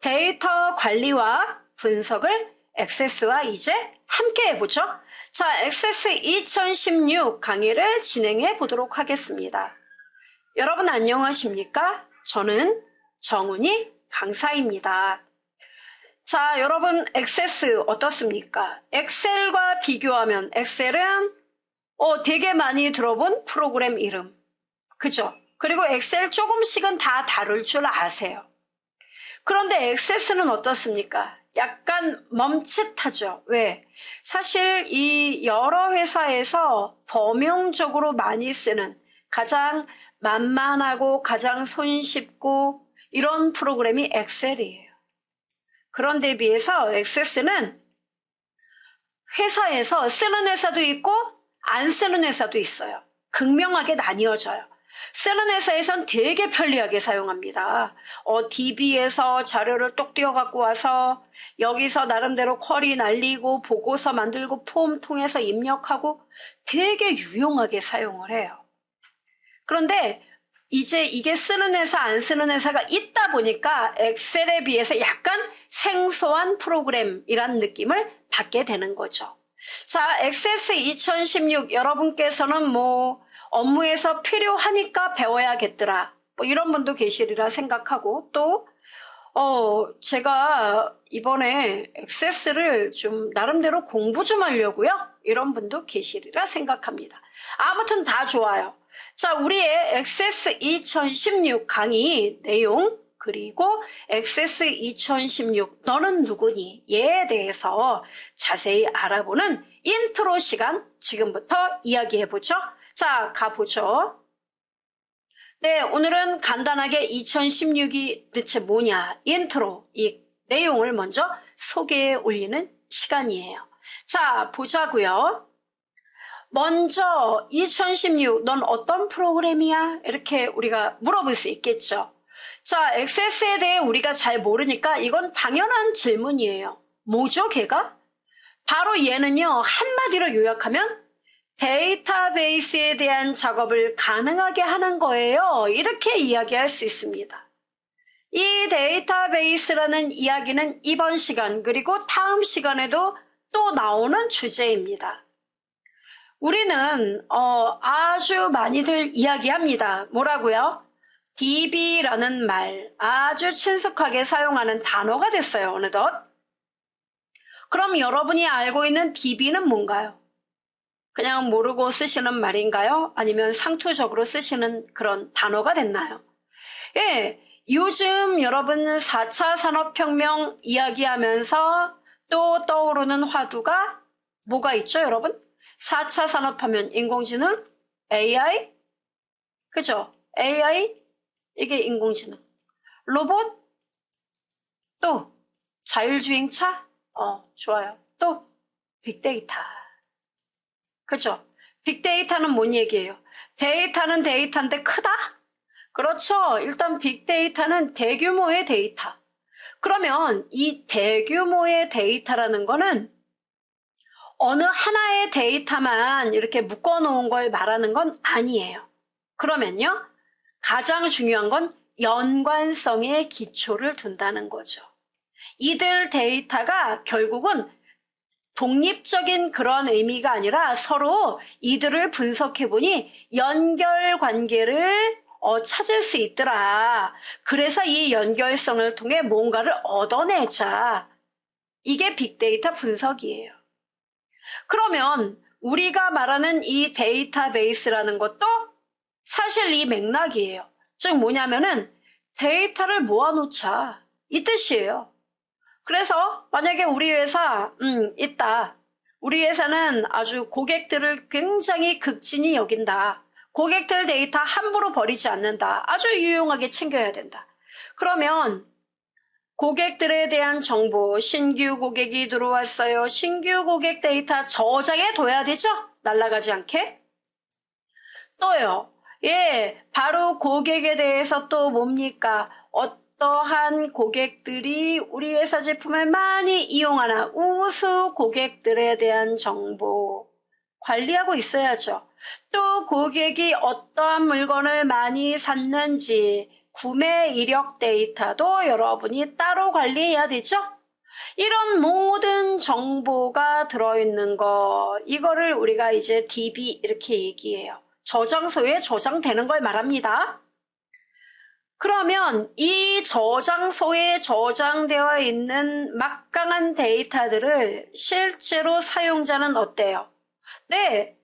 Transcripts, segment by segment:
데이터 관리와 분석을 액세스와 이제 함께 해보죠. 자, 액세스 2016 강의를 진행해 보도록 하겠습니다. 여러분 안녕하십니까? 저는 정은이 강사입니다. 자, 여러분 액세스 어떻습니까? 엑셀과 비교하면 엑셀은 되게 많이 들어본 프로그램 이름. 그죠? 그리고 엑셀 조금씩은 다 다룰 줄 아세요. 그런데 액세스는 어떻습니까? 약간 멈칫하죠. 왜? 사실 이 여러 회사에서 범용적으로 많이 쓰는 가장 만만하고 가장 손쉽고 이런 프로그램이 엑셀이에요. 그런데 비해서 액세스는 회사에서 쓰는 회사도 있고 안 쓰는 회사도 있어요. 극명하게 나뉘어져요. 쓰는 회사에선 되게 편리하게 사용합니다. DB에서 자료를 똑 띄워 갖고 와서 여기서 나름대로 쿼리 날리고 보고서 만들고 폼 통해서 입력하고 되게 유용하게 사용을 해요. 그런데 이제 이게 쓰는 회사 안 쓰는 회사가 있다 보니까 엑셀에 비해서 약간 생소한 프로그램이란 느낌을 받게 되는 거죠. 자, 액세스 2016 여러분께서는 업무에서 필요하니까 배워야겠더라. 이런 분도 계시리라 생각하고 또 제가 이번에 액세스를 좀 나름대로 공부 좀 하려고요. 이런 분도 계시리라 생각합니다. 아무튼 다 좋아요. 자, 우리의 액세스 2016 강의 내용 그리고 액세스 2016 너는 누구니? 에 대해서 자세히 알아보는 인트로 시간 지금부터 이야기해보죠. 자, 가보죠. 네, 오늘은 간단하게 2016이 대체 뭐냐, 인트로, 이 내용을 먼저 소개해 올리는 시간이에요. 자, 보자고요. 먼저 2016 넌 어떤 프로그램이야? 이렇게 우리가 물어볼 수 있겠죠. 자, 액세스에 대해 우리가 잘 모르니까 이건 당연한 질문이에요. 뭐죠, 걔가? 바로 얘는요, 한마디로 요약하면 데이터베이스에 대한 작업을 가능하게 하는 거예요. 이렇게 이야기할 수 있습니다. 이 데이터베이스라는 이야기는 이번 시간 그리고 다음 시간에도 또 나오는 주제입니다. 우리는 아주 많이들 이야기합니다. 뭐라고요? DB라는 말 아주 친숙하게 사용하는 단어가 됐어요. 어느덧. 그럼 여러분이 알고 있는 DB는 뭔가요? 그냥 모르고 쓰시는 말인가요? 아니면 상투적으로 쓰시는 그런 단어가 됐나요? 예, 요즘 여러분 4차 산업혁명 이야기하면서 또 떠오르는 화두가 뭐가 있죠, 여러분? 4차 산업하면 인공지능, AI, 그죠? AI, 이게 인공지능. 로봇, 또 자율주행차, 좋아요. 또 빅데이터. 그죠? 빅데이터는 뭔 얘기예요? 데이터는 데이터인데 크다? 그렇죠. 일단 빅데이터는 대규모의 데이터. 그러면 이 대규모의 데이터라는 거는 어느 하나의 데이터만 이렇게 묶어놓은 걸 말하는 건 아니에요. 그러면요, 가장 중요한 건 연관성에 기초를 둔다는 거죠. 이들 데이터가 결국은 독립적인 그런 의미가 아니라 서로 이들을 분석해보니 연결관계를 찾을 수 있더라. 그래서 이 연결성을 통해 뭔가를 얻어내자. 이게 빅데이터 분석이에요. 그러면 우리가 말하는 이 데이터베이스라는 것도 사실 이 맥락이에요. 즉 뭐냐면은 데이터를 모아놓자. 이 뜻이에요. 그래서 만약에 우리 회사 있다. 우리 회사는 아주 고객들을 굉장히 극진히 여긴다. 고객들 데이터 함부로 버리지 않는다. 아주 유용하게 챙겨야 된다. 그러면 고객들에 대한 정보, 신규 고객이 들어왔어요. 신규 고객 데이터 저장해 둬야 되죠? 날아가지 않게. 또요. 예, 바로 고객에 대해서 또 뭡니까? 어떠한 고객들이 우리 회사 제품을 많이 이용하나 우수 고객들에 대한 정보 관리하고 있어야죠. 또 고객이 어떠한 물건을 많이 샀는지 구매 이력 데이터도 여러분이 따로 관리해야 되죠? 이런 모든 정보가 들어있는 거, 이거를 우리가 이제 DB 이렇게 얘기해요. 저장소에 저장되는 걸 말합니다. 그러면 이 저장소에 저장되어 있는 막강한 데이터들을 실제로 사용자는 어때요? 네,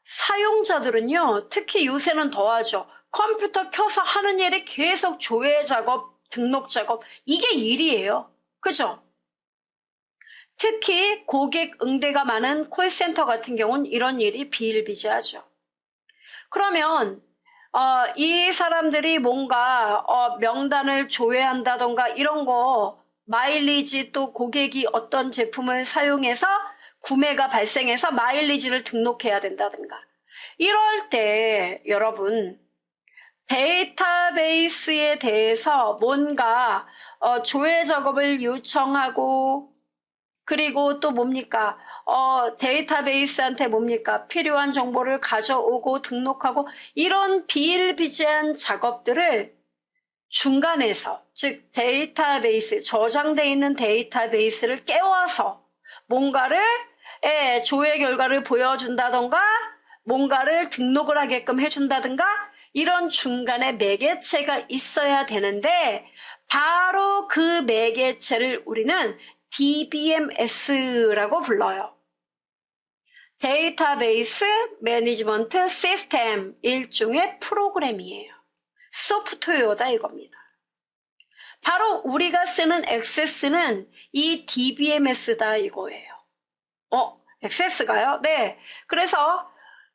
사용자들은요, 특히 요새는 더하죠. 컴퓨터 켜서 하는 일이 계속 조회 작업, 등록 작업, 이게 일이에요. 그죠? 특히 고객 응대가 많은 콜센터 같은 경우는 이런 일이 비일비재하죠. 그러면 이 사람들이 뭔가 명단을 조회한다던가 이런 거 마일리지 또 고객이 어떤 제품을 사용해서 구매가 발생해서 마일리지를 등록해야 된다든가 이럴 때 여러분 데이터베이스에 대해서 뭔가 조회 작업을 요청하고 그리고 또 뭡니까? 데이터베이스한테 뭡니까? 필요한 정보를 가져오고 등록하고 이런 비일비재한 작업들을 중간에서 즉 데이터베이스 저장돼 있는 데이터베이스를 깨워서 뭔가를 조회 결과를 보여준다던가 뭔가를 등록을 하게끔 해준다든가 이런 중간에 매개체가 있어야 되는데 바로 그 매개체를 우리는 DBMS라고 불러요. 데이터베이스 매니지먼트 시스템 일종의 프로그램이에요. 소프트웨어다 이겁니다. 바로 우리가 쓰는 액세스는 이 DBMS다 이거예요. 액세스가요? 네. 그래서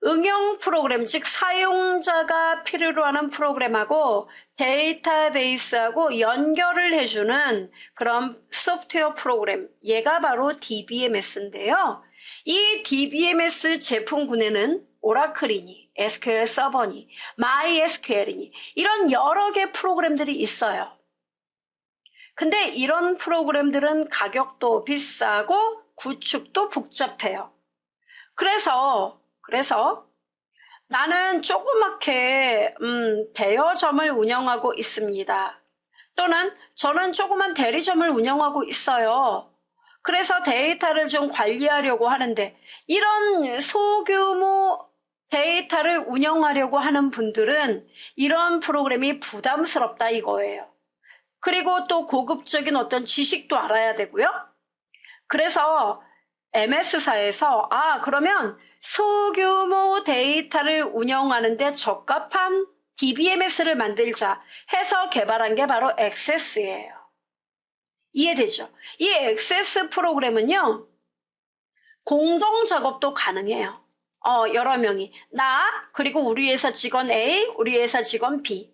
응용 프로그램, 즉 사용자가 필요로 하는 프로그램하고 데이터베이스하고 연결을 해주는 그런 소프트웨어 프로그램, 얘가 바로 DBMS인데요. 이 DBMS 제품군에는 오라클이니, SQL 서버니, MySQL이니 이런 여러 개 프로그램들이 있어요. 근데 이런 프로그램들은 가격도 비싸고 구축도 복잡해요. 그래서 나는 조그맣게 대여점을 운영하고 있습니다. 또는 저는 조그만 대리점을 운영하고 있어요. 그래서 데이터를 좀 관리하려고 하는데 이런 소규모 데이터를 운영하려고 하는 분들은 이런 프로그램이 부담스럽다 이거예요. 그리고 또 고급적인 어떤 지식도 알아야 되고요. 그래서 MS사에서 그러면 소규모 데이터를 운영하는데 적합한 DBMS를 만들자 해서 개발한 게 바로 액세스예요. 이해되죠? 이 액세스 프로그램은요. 공동 작업도 가능해요. 여러 명이 나 그리고 우리 회사 직원 A, 우리 회사 직원 B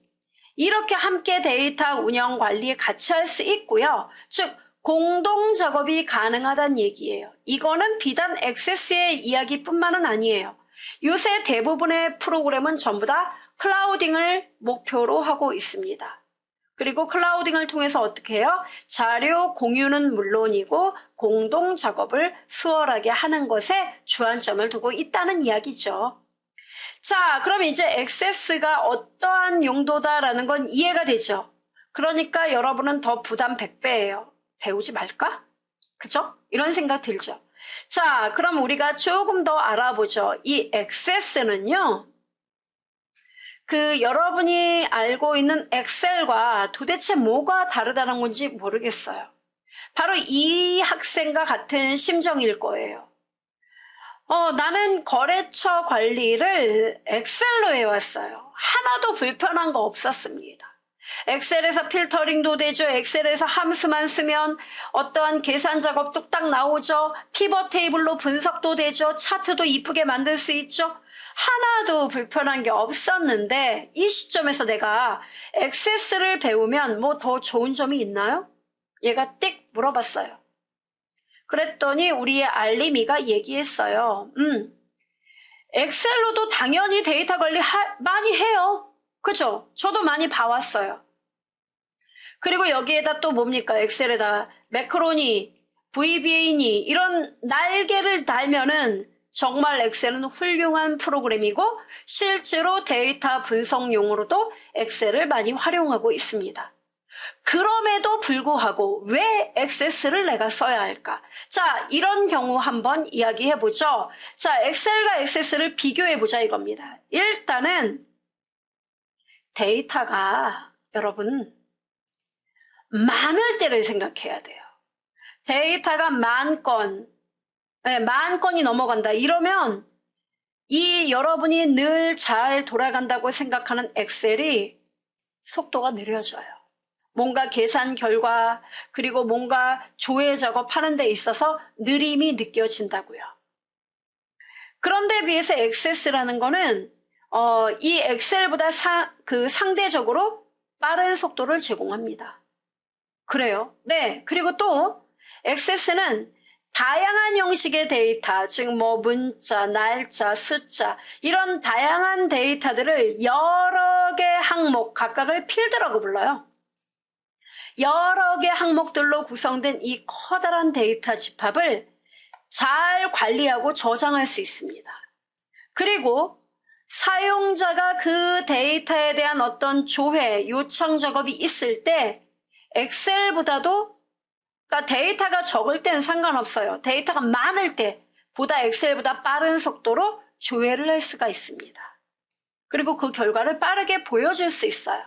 이렇게 함께 데이터 운영 관리 같이 할 수 있고요. 즉 공동 작업이 가능하다는 얘기예요. 이거는 비단 액세스의 이야기뿐만은 아니에요. 요새 대부분의 프로그램은 전부 다 클라우딩을 목표로 하고 있습니다. 그리고 클라우딩을 통해서 어떻게 해요? 자료 공유는 물론이고 공동 작업을 수월하게 하는 것에 주안점을 두고 있다는 이야기죠. 자, 그럼 이제 액세스가 어떠한 용도다라는 건 이해가 되죠? 그러니까 여러분은 더 부담 100배예요. 배우지 말까? 그죠? 이런 생각 들죠? 자, 그럼 우리가 조금 더 알아보죠. 이 액세스는요. 여러분이 알고 있는 엑셀과 도대체 뭐가 다르다는 건지 모르겠어요. 바로 이 학생과 같은 심정일 거예요. 나는 거래처 관리를 엑셀로 해왔어요. 하나도 불편한 거 없었습니다. 엑셀에서 필터링도 되죠. 엑셀에서 함수만 쓰면 어떠한 계산 작업 뚝딱 나오죠. 피벗 테이블로 분석도 되죠. 차트도 이쁘게 만들 수 있죠. 하나도 불편한 게 없었는데 이 시점에서 내가 액세스를 배우면 뭐 더 좋은 점이 있나요? 얘가 띡 물어봤어요. 그랬더니 우리의 알림이가 얘기했어요. 엑셀로도 당연히 데이터 관리 많이 해요. 그죠? 저도 많이 봐왔어요. 그리고 여기에다 또 뭡니까? 엑셀에다 매크로니, VBA니 이런 날개를 달면은 정말 엑셀은 훌륭한 프로그램이고 실제로 데이터 분석용으로도 엑셀을 많이 활용하고 있습니다. 그럼에도 불구하고 왜 액세스를 내가 써야 할까? 자, 이런 경우 한번 이야기해보죠. 자, 엑셀과 액세스를 비교해보자 이겁니다. 일단은 데이터가 여러분 많을 때를 생각해야 돼요. 데이터가 만 건이 넘어간다. 이러면 이 여러분이 늘 잘 돌아간다고 생각하는 엑셀이 속도가 느려져요. 뭔가 계산 결과 그리고 뭔가 조회 작업하는 데 있어서 느림이 느껴진다고요. 그런데 비해서 액세스라는 거는 이 엑셀보다 상대적으로 빠른 속도를 제공합니다. 그래요. 네. 그리고 또 액세스는 다양한 형식의 데이터, 즉 뭐 문자, 날짜, 숫자 이런 다양한 데이터들을 여러 개 항목 각각을 필드라고 불러요. 여러 개 항목들로 구성된 이 커다란 데이터 집합을 잘 관리하고 저장할 수 있습니다. 그리고 사용자가 그 데이터에 대한 어떤 조회, 요청 작업이 있을 때 엑셀보다도 그러니까 데이터가 적을 때는 상관없어요. 데이터가 많을 때보다 엑셀보다 빠른 속도로 조회를 할 수가 있습니다. 그리고 그 결과를 빠르게 보여줄 수 있어요.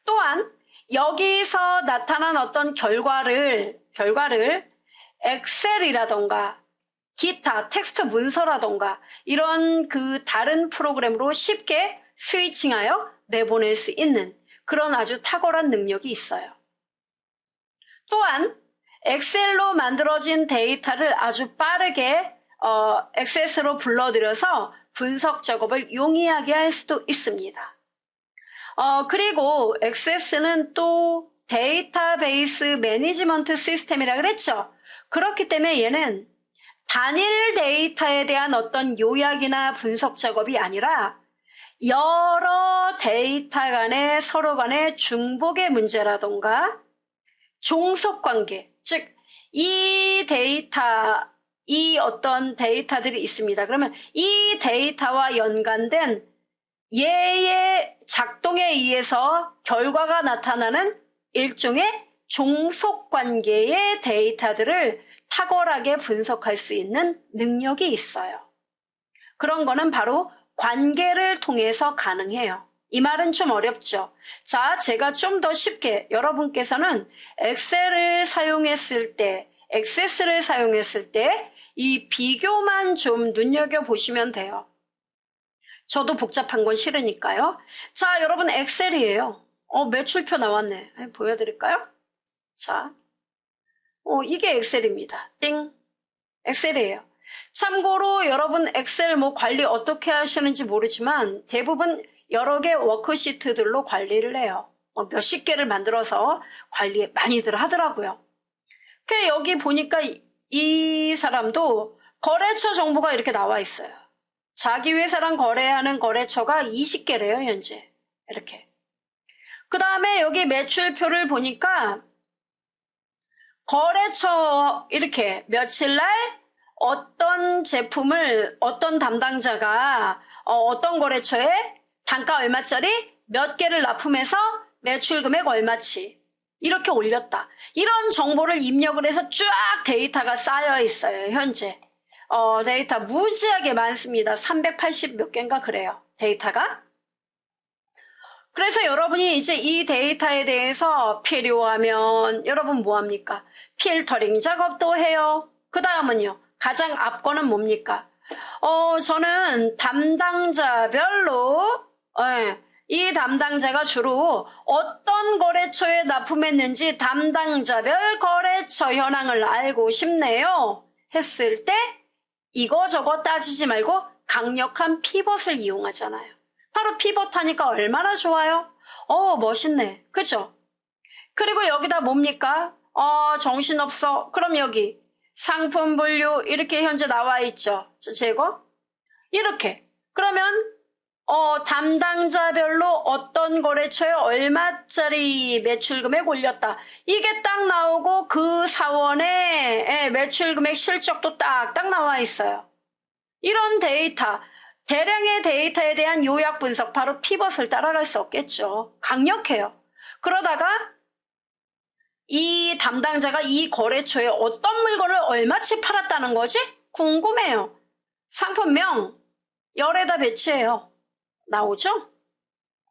또한 여기서 나타난 어떤 결과를 엑셀이라던가 기타 텍스트 문서라던가 이런 그 다른 프로그램으로 쉽게 스위칭하여 내보낼 수 있는 그런 아주 탁월한 능력이 있어요. 또한 엑셀로 만들어진 데이터를 아주 빠르게 액세스로 불러들여서 분석 작업을 용이하게 할 수도 있습니다. 그리고 액세스는 또 데이터베이스 매니지먼트 시스템이라 그랬죠. 그렇기 때문에 얘는 단일 데이터에 대한 어떤 요약이나 분석 작업이 아니라 여러 데이터 간의 서로 간의 중복의 문제라던가 종속관계, 즉 이 어떤 데이터들이 있습니다. 그러면 이 데이터와 연관된 얘의 작동에 의해서 결과가 나타나는 일종의 종속관계의 데이터들을 탁월하게 분석할 수 있는 능력이 있어요. 그런 거는 바로 관계를 통해서 가능해요. 이 말은 좀 어렵죠. 자, 제가 좀 더 쉽게 여러분께서는 엑셀을 사용했을 때, 액세스를 사용했을 때 이 비교만 좀 눈여겨보시면 돼요. 저도 복잡한 건 싫으니까요. 자, 여러분 엑셀이에요. 매출표 나왔네. 보여드릴까요? 자, 이게 엑셀입니다. 띵. 엑셀이에요. 참고로 여러분 엑셀 뭐 관리 어떻게 하시는지 모르지만 대부분 여러 개 워크시트들로 관리를 해요. 몇십 개를 만들어서 관리 많이들 하더라고요. 여기 보니까 이 사람도 거래처 정보가 이렇게 나와 있어요. 자기 회사랑 거래하는 거래처가 20개래요, 현재. 이렇게. 그 다음에 여기 매출표를 보니까 거래처 이렇게 며칠날 어떤 제품을 어떤 담당자가 어떤 거래처에 단가 얼마짜리 몇 개를 납품해서 매출 금액 얼마치 이렇게 올렸다. 이런 정보를 입력을 해서 쫙 데이터가 쌓여 있어요. 현재 데이터 무지하게 많습니다. 380 몇 개인가 그래요. 데이터가. 그래서 여러분이 이제 이 데이터에 대해서 필요하면 여러분 뭐합니까? 필터링 작업도 해요. 그 다음은요. 가장 앞거는 뭡니까? 저는 담당자별로 이 담당자가 주로 어떤 거래처에 납품했는지 담당자별 거래처 현황을 알고 싶네요. 했을 때 이거저거 따지지 말고 강력한 피벗을 이용하잖아요. 바로 피벗 하니까 얼마나 좋아요? 멋있네. 그죠? 그리고 여기다 뭡니까? 정신없어. 그럼 여기 상품 분류 이렇게 현재 나와 있죠. 제거. 이렇게. 그러면 담당자별로 어떤 거래처에 얼마짜리 매출 금액 올렸다. 이게 딱 나오고 그 사원의 매출 금액 실적도 딱 나와 있어요. 이런 데이터, 대량의 데이터에 대한 요약 분석, 바로 피벗을 따라갈 수 없겠죠. 강력해요. 그러다가 이 담당자가 이 거래처에 어떤 물건을 얼마치 팔았다는 거지? 궁금해요. 상품명 열에다 배치해요. 나오죠?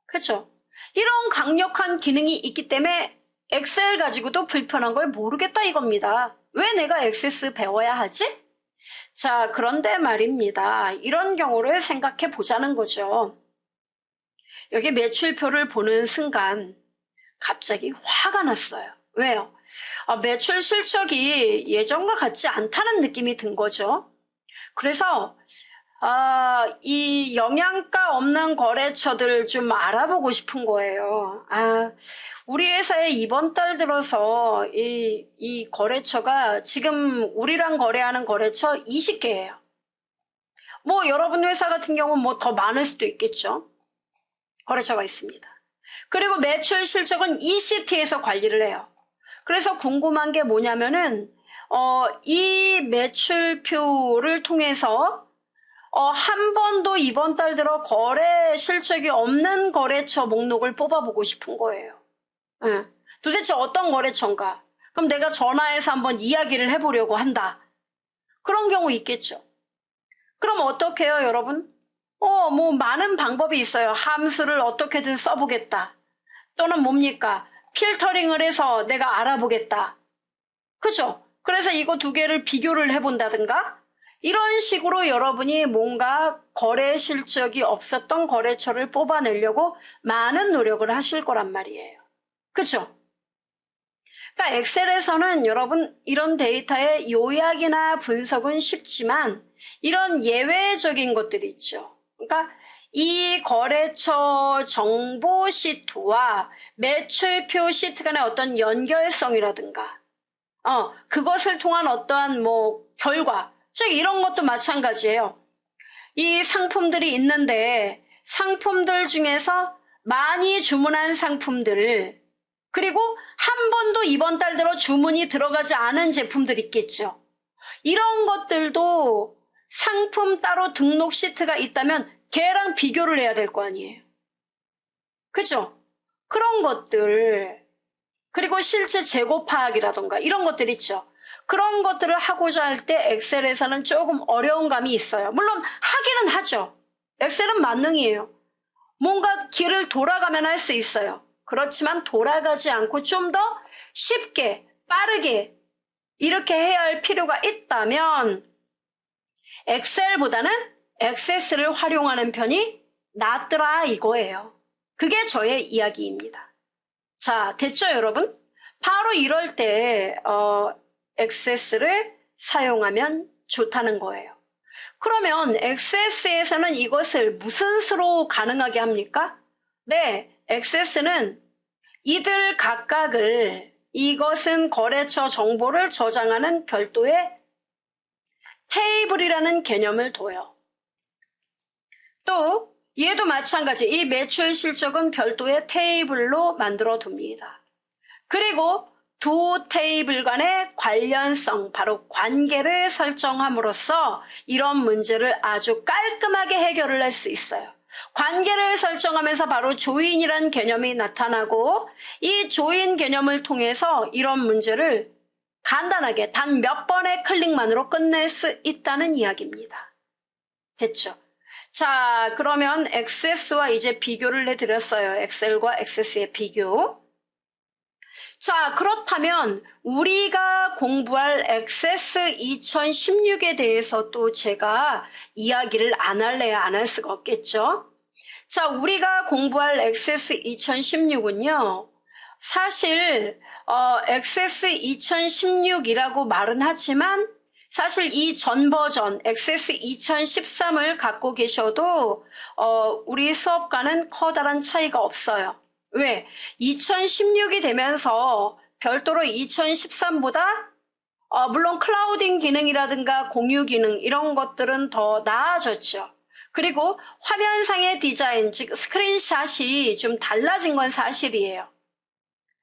그렇죠? 이런 강력한 기능이 있기 때문에 엑셀 가지고도 불편한 걸 모르겠다 이겁니다. 왜 내가 액세스 배워야 하지? 자, 그런데 말입니다. 이런 경우를 생각해 보자는 거죠. 여기 매출표를 보는 순간 갑자기 화가 났어요. 왜요? 매출 실적이 예전과 같지 않다는 느낌이 든 거죠. 그래서 이 영양가 없는 거래처들 좀 알아보고 싶은 거예요. 우리 회사에 이번 달 들어서 이 거래처가 지금 우리랑 거래하는 거래처 20개예요. 뭐 여러분 회사 같은 경우는 뭐 더 많을 수도 있겠죠. 거래처가 있습니다. 그리고 매출 실적은 ECT에서 관리를 해요. 그래서 궁금한 게 뭐냐면은 이 매출표를 통해서 한 번도 이번 달 들어 거래 실적이 없는 거래처 목록을 뽑아보고 싶은 거예요. 도대체 어떤 거래처인가? 그럼 내가 전화해서 한번 이야기를 해보려고 한다. 그런 경우 있겠죠. 그럼 어떻게 해요, 여러분? 뭐 많은 방법이 있어요. 함수를 어떻게든 써보겠다. 또는 뭡니까? 필터링을 해서 내가 알아보겠다. 그죠? 그래서 이거 두 개를 비교를 해본다든가 이런 식으로 여러분이 뭔가 거래 실적이 없었던 거래처를 뽑아내려고 많은 노력을 하실 거란 말이에요. 그죠? 그러니까 엑셀에서는 여러분 이런 데이터의 요약이나 분석은 쉽지만 이런 예외적인 것들이 있죠. 그러니까 이 거래처 정보 시트와 매출표 시트 간의 어떤 연결성이라든가 그것을 통한 어떠한 뭐 결과, 즉 이런 것도 마찬가지예요. 이 상품들이 있는데 상품들 중에서 많이 주문한 상품들 그리고 한 번도 이번 달 들어 주문이 들어가지 않은 제품들 있겠죠. 이런 것들도 상품 따로 등록 시트가 있다면 걔랑 비교를 해야 될 거 아니에요. 그죠? 그런 것들 그리고 실제 재고 파악이라던가 이런 것들 있죠. 그런 것들을 하고자 할 때 엑셀에서는 조금 어려운 감이 있어요. 물론 하기는 하죠. 엑셀은 만능이에요. 뭔가 길을 돌아가면 할 수 있어요. 그렇지만 돌아가지 않고 좀 더 쉽게 빠르게 이렇게 해야 할 필요가 있다면 엑셀보다는 액세스를 활용하는 편이 낫더라 이거예요. 그게 저의 이야기입니다. 자, 됐죠 여러분? 바로 이럴 때 액세스를 사용하면 좋다는 거예요. 그러면 액세스에서는 이것을 무슨 수로 가능하게 합니까? 네, 액세스는 이들 각각을 이것은 거래처 정보를 저장하는 별도의 테이블이라는 개념을 둬요. 또 얘도 마찬가지 이 매출 실적은 별도의 테이블로 만들어 둡니다. 그리고 두 테이블 간의 관련성, 바로 관계를 설정함으로써 이런 문제를 아주 깔끔하게 해결을 할 수 있어요. 관계를 설정하면서 바로 조인이라는 개념이 나타나고 이 조인 개념을 통해서 이런 문제를 간단하게 단 몇 번의 클릭만으로 끝낼 수 있다는 이야기입니다. 됐죠? 자, 그러면 액세스와 이제 비교를 해드렸어요. 엑셀과 액세스의 비교. 자, 그렇다면 우리가 공부할 액세스 2016에 대해서 또 제가 이야기를 안 할래야 안 할 수가 없겠죠. 자, 우리가 공부할 액세스 2016은요. 사실 액세스 2016이라고 말은 하지만 사실 이 전 버전 액세스 2013을 갖고 계셔도 우리 수업과는 커다란 차이가 없어요. 왜? 2016이 되면서 별도로 2013보다 물론 클라우딩 기능이라든가 공유 기능 이런 것들은 더 나아졌죠. 그리고 화면상의 디자인, 즉 스크린샷이 좀 달라진 건 사실이에요.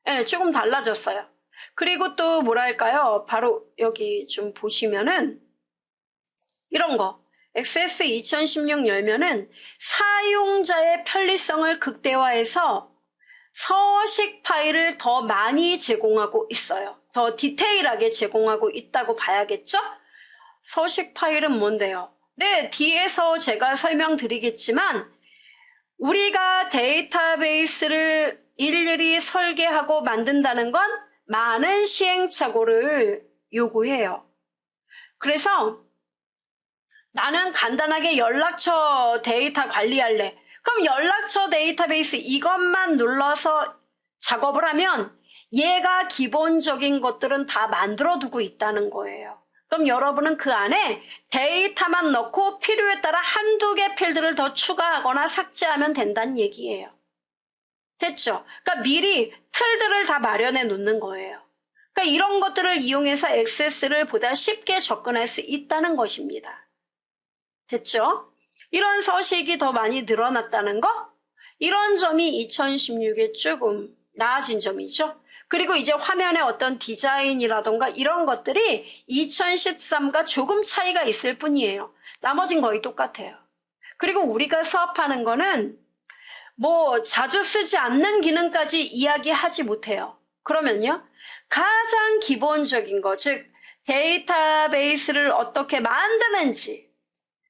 네, 조금 달라졌어요. 그리고 또 뭐랄까요? 바로 여기 좀 보시면은 이런 거. XS 2016 열면은 사용자의 편리성을 극대화해서 서식 파일을 더 많이 제공하고 있어요. 더 디테일하게 제공하고 있다고 봐야겠죠? 서식 파일은 뭔데요? 네, 뒤에서 제가 설명드리겠지만 우리가 데이터베이스를 일일이 설계하고 만든다는 건 많은 시행착오를 요구해요. 그래서 나는 간단하게 연락처 데이터 관리할래. 그럼 연락처 데이터베이스 이것만 눌러서 작업을 하면 얘가 기본적인 것들은 다 만들어 두고 있다는 거예요. 그럼 여러분은 그 안에 데이터만 넣고 필요에 따라 한두 개 필드를 더 추가하거나 삭제하면 된다는 얘기예요. 됐죠? 그러니까 미리 틀들을 다 마련해 놓는 거예요. 그러니까 이런 것들을 이용해서 액세스를 보다 쉽게 접근할 수 있다는 것입니다. 됐죠? 이런 서식이 더 많이 늘어났다는 거? 이런 점이 2016에 조금 나아진 점이죠. 그리고 이제 화면의 어떤 디자인이라던가 이런 것들이 2013과 조금 차이가 있을 뿐이에요. 나머진 거의 똑같아요. 그리고 우리가 수업하는 거는 뭐 자주 쓰지 않는 기능까지 이야기하지 못해요. 그러면요. 가장 기본적인 거, 즉 데이터베이스를 어떻게 만드는지,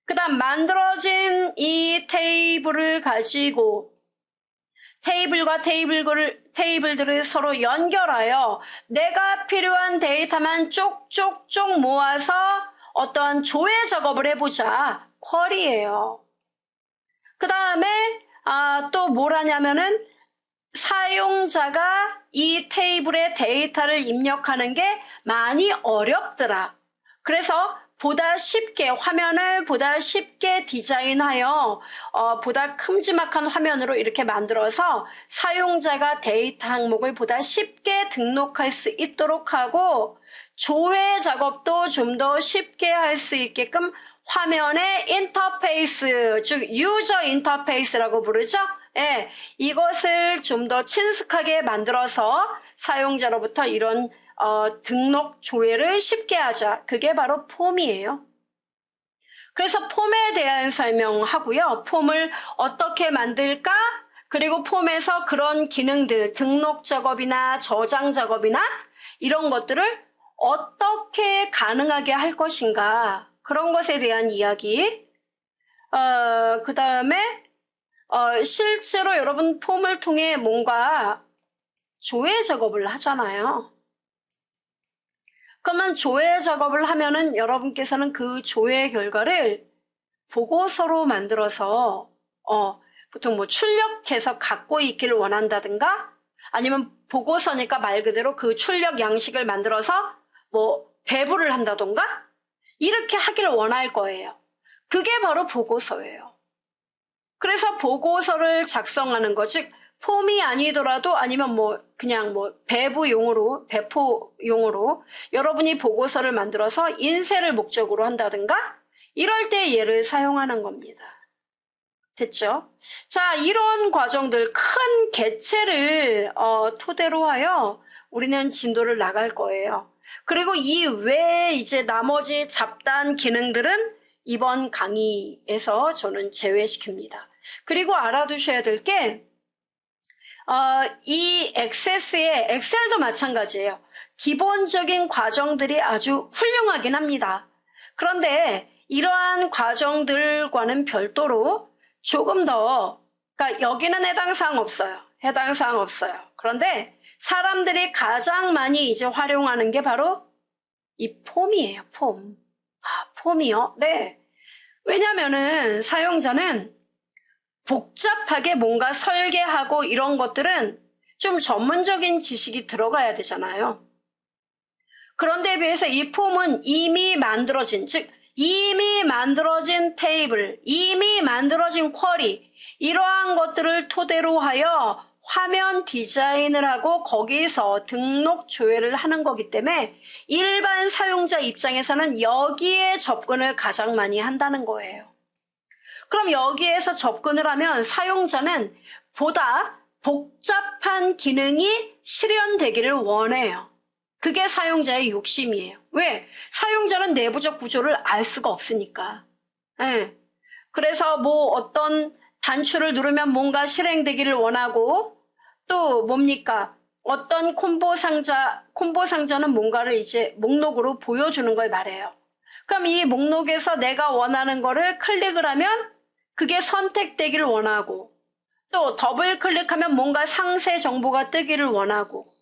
그 다음 만들어진 이 테이블을 가지고 테이블과 테이블들을 서로 연결하여 내가 필요한 데이터만 쪽쪽쪽 모아서 어떤 조회 작업을 해보자. 쿼리예요. 그 다음에 또 뭘 하냐면은 사용자가 이 테이블에 데이터를 입력하는 게 많이 어렵더라. 그래서 보다 쉽게 화면을 보다 쉽게 디자인하여 보다 큼지막한 화면으로 이렇게 만들어서 사용자가 데이터 항목을 보다 쉽게 등록할 수 있도록 하고 조회 작업도 좀 더 쉽게 할 수 있게끔 화면의 인터페이스, 즉 유저 인터페이스라고 부르죠. 예, 이것을 좀 더 친숙하게 만들어서 사용자로부터 이런 등록 조회를 쉽게 하자. 그게 바로 폼이에요. 그래서 폼에 대한 설명하고요. 폼을 어떻게 만들까? 그리고 폼에서 그런 기능들, 등록 작업이나 저장 작업이나 이런 것들을 어떻게 가능하게 할 것인가? 그런 것에 대한 이야기. 그 다음에 실제로 여러분 폼을 통해 뭔가 조회 작업을 하잖아요. 그러면 조회 작업을 하면은 여러분께서는 그 조회 결과를 보고서로 만들어서 보통 뭐 출력해서 갖고 있기를 원한다든가 아니면 보고서니까 말 그대로 그 출력 양식을 만들어서 뭐 배부를 한다던가 이렇게 하기를 원할 거예요. 그게 바로 보고서예요. 그래서 보고서를 작성하는 것, 즉 폼이 아니더라도 아니면 뭐 그냥 뭐 배부용으로 배포용으로 여러분이 보고서를 만들어서 인쇄를 목적으로 한다든가 이럴 때 얘를 사용하는 겁니다. 됐죠? 자, 이런 과정들 큰 개체를 토대로 하여 우리는 진도를 나갈 거예요. 그리고 이 외에 이제 나머지 잡다한 기능들은 이번 강의에서 저는 제외시킵니다. 그리고 알아두셔야 될 게 이 액세스의 엑셀도 마찬가지예요. 기본적인 과정들이 아주 훌륭하긴 합니다. 그런데 이러한 과정들과는 별도로 조금 더 그러니까 여기는 해당 사항 없어요. 해당 사항 없어요. 그런데 사람들이 가장 많이 이제 활용하는 게 바로 이 폼이에요. 폼. 폼이요? 네. 왜냐면은 사용자는 복잡하게 뭔가 설계하고 이런 것들은 좀 전문적인 지식이 들어가야 되잖아요. 그런데 비해서 이 폼은 이미 만들어진, 즉 이미 만들어진 테이블, 이미 만들어진 쿼리 이러한 것들을 토대로 하여 화면 디자인을 하고 거기서 등록 조회를 하는 거기 때문에 일반 사용자 입장에서는 여기에 접근을 가장 많이 한다는 거예요. 그럼 여기에서 접근을 하면 사용자는 보다 복잡한 기능이 실현되기를 원해요. 그게 사용자의 욕심이에요. 왜? 사용자는 내부적 구조를 알 수가 없으니까. 예. 그래서 뭐 어떤 단추를 누르면 뭔가 실행되기를 원하고 또 뭡니까? 어떤 콤보 상자는 뭔가를 이제 목록으로 보여주는 걸 말해요. 그럼 이 목록에서 내가 원하는 거를 클릭을 하면 그게 선택되기를 원하고 또 더블 클릭하면 뭔가 상세 정보가 뜨기를 원하고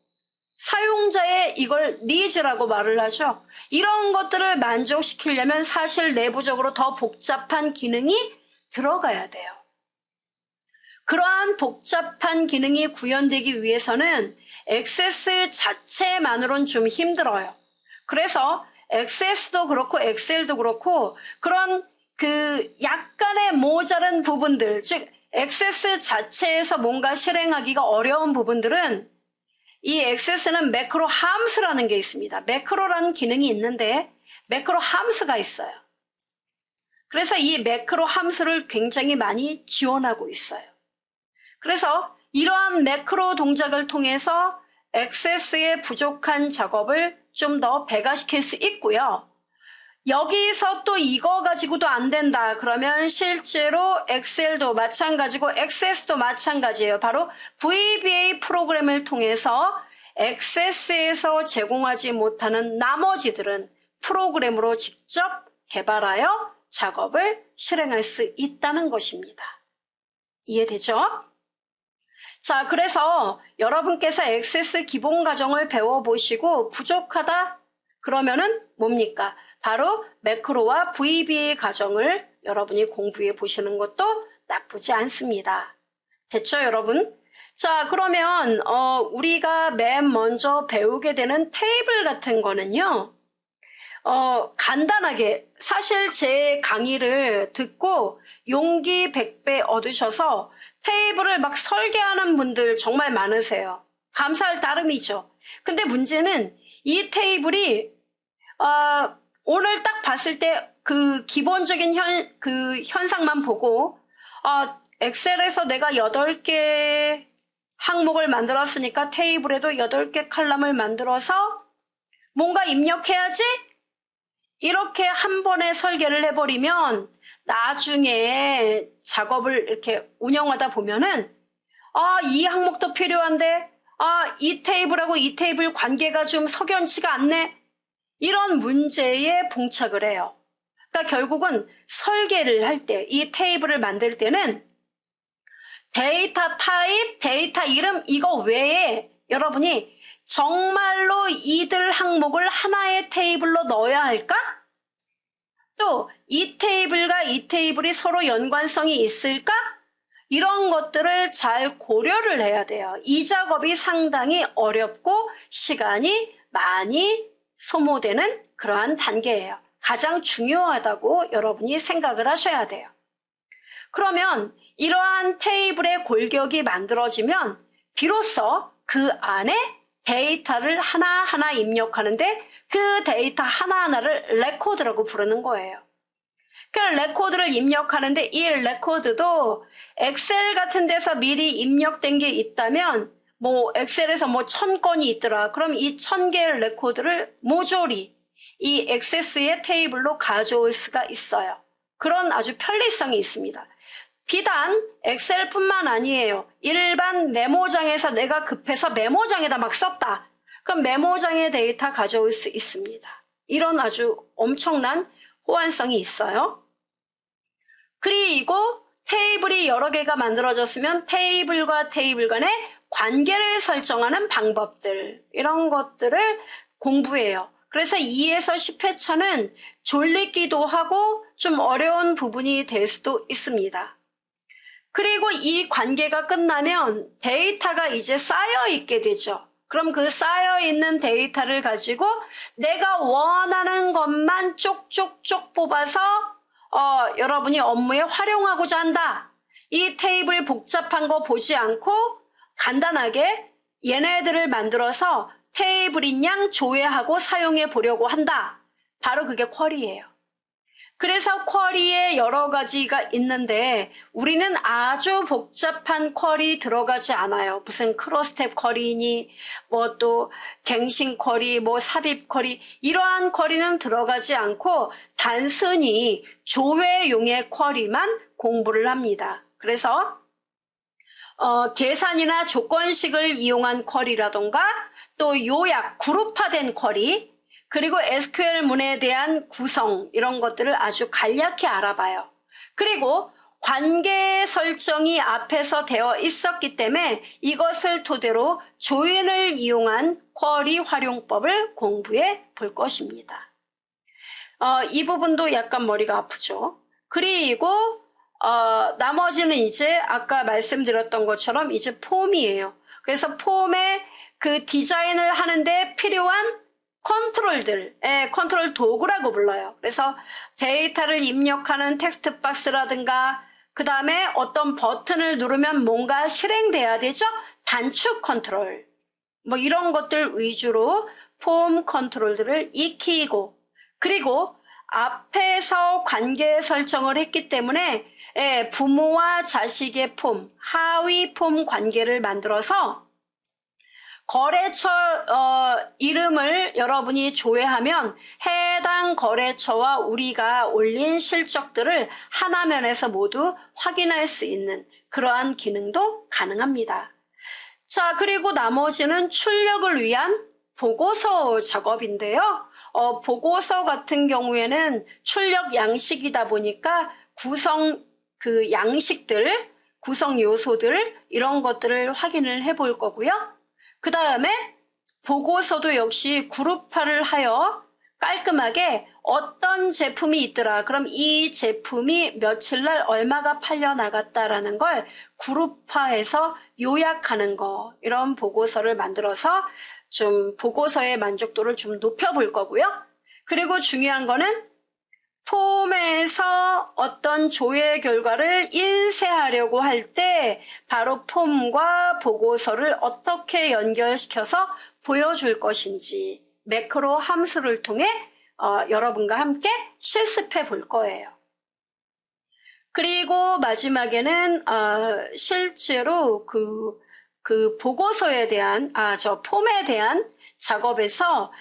사용자의 이걸 니즈라고 말을 하죠. 이런 것들을 만족시키려면 사실 내부적으로 더 복잡한 기능이 들어가야 돼요. 그러한 복잡한 기능이 구현되기 위해서는 액세스 자체만으로는 좀 힘들어요. 그래서 액세스도 그렇고 엑셀도 그렇고 그런 그 약간의 모자란 부분들, 즉 액세스 자체에서 뭔가 실행하기가 어려운 부분들은 이 액세스는 매크로 함수라는 게 있습니다. 매크로라는 기능이 있는데 매크로 함수가 있어요. 그래서 이 매크로 함수를 굉장히 많이 지원하고 있어요. 그래서 이러한 매크로 동작을 통해서 액세스의 부족한 작업을 좀 더 배가시킬 수 있고요. 여기서 또 이거 가지고도 안 된다. 그러면 실제로 엑셀도 마찬가지고 액세스도 마찬가지예요. 바로 VBA 프로그램을 통해서 액세스에서 제공하지 못하는 나머지들은 프로그램으로 직접 개발하여 작업을 실행할 수 있다는 것입니다. 이해되죠? 자, 그래서 여러분께서 액세스 기본 과정을 배워보시고 부족하다 그러면은 뭡니까? 바로 매크로와 VBA 과정을 여러분이 공부해 보시는 것도 나쁘지 않습니다. 됐죠, 여러분? 자, 그러면 우리가 맨 먼저 배우게 되는 테이블 같은 거는요. 간단하게 사실 제 강의를 듣고 용기 100배 얻으셔서 테이블을 막 설계하는 분들 정말 많으세요. 감사할 따름이죠. 근데 문제는 이 테이블이 오늘 딱 봤을 때 그 기본적인 현상만 보고 엑셀에서 내가 8개 항목을 만들었으니까 테이블에도 8개 칼럼을 만들어서 뭔가 입력해야지? 이렇게 한 번에 설계를 해버리면 나중에 작업을 이렇게 운영하다 보면은 이 항목도 필요한데 이 테이블하고 이 테이블 관계가 좀 석연치가 않네. 이런 문제에 봉착을 해요. 그러니까 결국은 설계를 할 때, 이 테이블을 만들 때는 데이터 타입, 데이터 이름 이거 외에 여러분이 정말로 이들 항목을 하나의 테이블로 넣어야 할까? 또 이 테이블과 이 테이블이 서로 연관성이 있을까? 이런 것들을 잘 고려를 해야 돼요. 이 작업이 상당히 어렵고 시간이 많이 소모되는 그러한 단계예요. 가장 중요하다고 여러분이 생각을 하셔야 돼요. 그러면 이러한 테이블의 골격이 만들어지면 비로소 그 안에 데이터를 하나하나 입력하는데 그 데이터 하나하나를 레코드라고 부르는 거예요. 그 레코드를 입력하는데 이 레코드도 엑셀 같은 데서 미리 입력된 게 있다면 뭐 엑셀에서 뭐 1000건이 있더라. 그럼 이 1000개의 레코드를 모조리 이 액세스의 테이블로 가져올 수가 있어요. 그런 아주 편리성이 있습니다. 비단 엑셀뿐만 아니에요. 일반 메모장에서 내가 급해서 메모장에다 막 썼다. 그럼 메모장의 데이터 가져올 수 있습니다. 이런 아주 엄청난 호환성이 있어요. 그리고 테이블이 여러 개가 만들어졌으면 테이블과 테이블 간의 관계를 설정하는 방법들, 이런 것들을 공부해요. 그래서 2에서 10회차는 졸리기도 하고 좀 어려운 부분이 될 수도 있습니다. 그리고 이 관계가 끝나면 데이터가 이제 쌓여 있게 되죠. 그럼 그 쌓여 있는 데이터를 가지고 내가 원하는 것만 쪽쪽쪽 뽑아서 여러분이 업무에 활용하고자 한다. 이 테이블 복잡한 거 보지 않고 간단하게 얘네들을 만들어서 테이블인 양 조회하고 사용해 보려고 한다. 바로 그게 쿼리예요. 그래서 쿼리에 여러 가지가 있는데 우리는 아주 복잡한 쿼리 들어가지 않아요. 무슨 크로스텝 쿼리니 뭐 또 갱신 쿼리 뭐 삽입 쿼리 이러한 쿼리는 들어가지 않고 단순히 조회용의 쿼리만 공부를 합니다. 그래서 계산이나 조건식을 이용한 쿼리라던가 또 요약, 그룹화된 쿼리, 그리고 SQL 문에 대한 구성 이런 것들을 아주 간략히 알아봐요. 그리고 관계 설정이 앞에서 되어 있었기 때문에 이것을 토대로 조인을 이용한 쿼리 활용법을 공부해 볼 것입니다. 이 부분도 약간 머리가 아프죠. 그리고 나머지는 이제 아까 말씀드렸던 것처럼 이제 폼이에요. 그래서 폼의 그 디자인을 하는데 필요한 컨트롤들, 컨트롤 도구라고 불러요. 그래서 데이터를 입력하는 텍스트 박스라든가 그 다음에 어떤 버튼을 누르면 뭔가 실행돼야 되죠? 단축 컨트롤. 뭐 이런 것들 위주로 폼 컨트롤들을 익히고 그리고 앞에서 관계 설정을 했기 때문에 부모와 자식의 폼, 하위 폼 관계를 만들어서 거래처 이름을 여러분이 조회하면 해당 거래처와 우리가 올린 실적들을 하나면에서 모두 확인할 수 있는 그러한 기능도 가능합니다. 자, 그리고 나머지는 출력을 위한 보고서 작업인데요. 보고서 같은 경우에는 출력 양식이다 보니까 구성 그 양식들, 구성 요소들 이런 것들을 확인을 해볼 거고요. 그 다음에 보고서도 역시 그룹화를 하여 깔끔하게 어떤 제품이 있더라. 그럼 이 제품이 며칠 날 얼마가 팔려 나갔다라는 걸 그룹화해서 요약하는 거. 이런 보고서를 만들어서 좀 보고서의 만족도를 좀 높여볼 거고요. 그리고 중요한 거는 폼에서 어떤 조회 결과를 인쇄하려고 할 때 바로 폼과 보고서를 어떻게 연결시켜서 보여줄 것인지 매크로 함수를 통해 여러분과 함께 실습해 볼 거예요. 그리고 마지막에는 실제로 그 보고서에 대한 폼에 대한 작업에서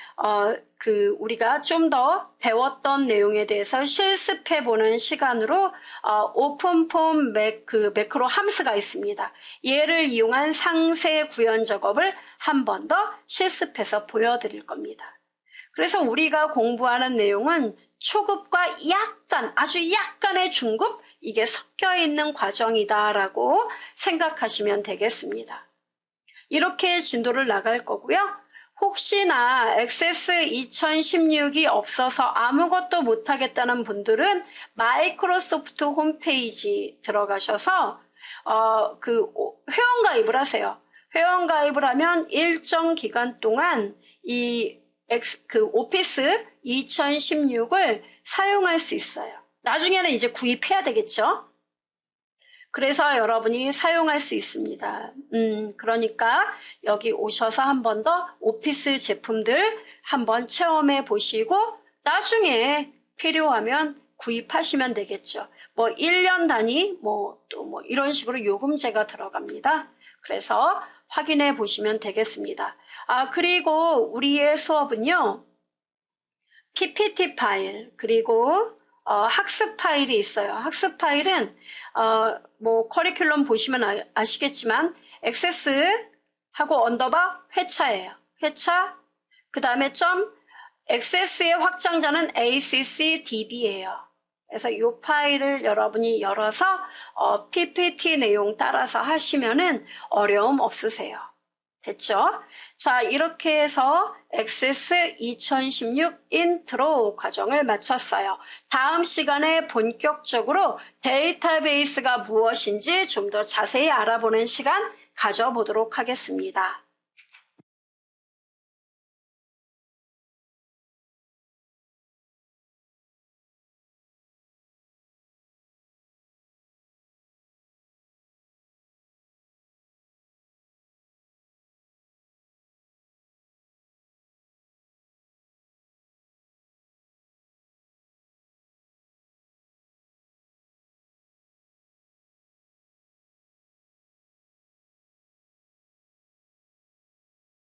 우리가 좀 더 배웠던 내용에 대해서 실습해 보는 시간으로 오픈폼 매크로 함수가 있습니다. 얘를 이용한 상세 구현 작업을 한 번 더 실습해서 보여드릴 겁니다. 그래서 우리가 공부하는 내용은 초급과 아주 약간의 중급 이게 섞여 있는 과정이다라고 생각하시면 되겠습니다. 이렇게 진도를 나갈 거고요. 혹시나 액세스 2016이 없어서 아무것도 못하겠다는 분들은 마이크로소프트 홈페이지 들어가셔서 회원가입을 하세요. 회원가입을 하면 일정 기간 동안 이 오피스 2016을 사용할 수 있어요. 나중에는 이제 구입해야 되겠죠. 그래서 여러분이 사용할 수 있습니다. 그러니까 여기 오셔서 한 번 더 오피스 제품들 한번 체험해 보시고 나중에 필요하면 구입하시면 되겠죠. 뭐 1년 단위 또 이런 식으로 요금제가 들어갑니다. 그래서 확인해 보시면 되겠습니다. 그리고 우리의 수업은요. PPT 파일 그리고 학습 파일이 있어요. 학습 파일은 커리큘럼 보시면 아시겠지만 액세스하고 언더바 회차예요. 회차 그 다음에 점 액세스의 확장자는 ACCDB예요. 그래서 이 파일을 여러분이 열어서 PPT 내용 따라서 하시면은 어려움 없으세요. 됐죠? 자, 이렇게 해서 액세스 2016 인트로 과정을 마쳤어요. 다음 시간에 본격적으로 데이터베이스가 무엇인지 좀 더 자세히 알아보는 시간 가져보도록 하겠습니다.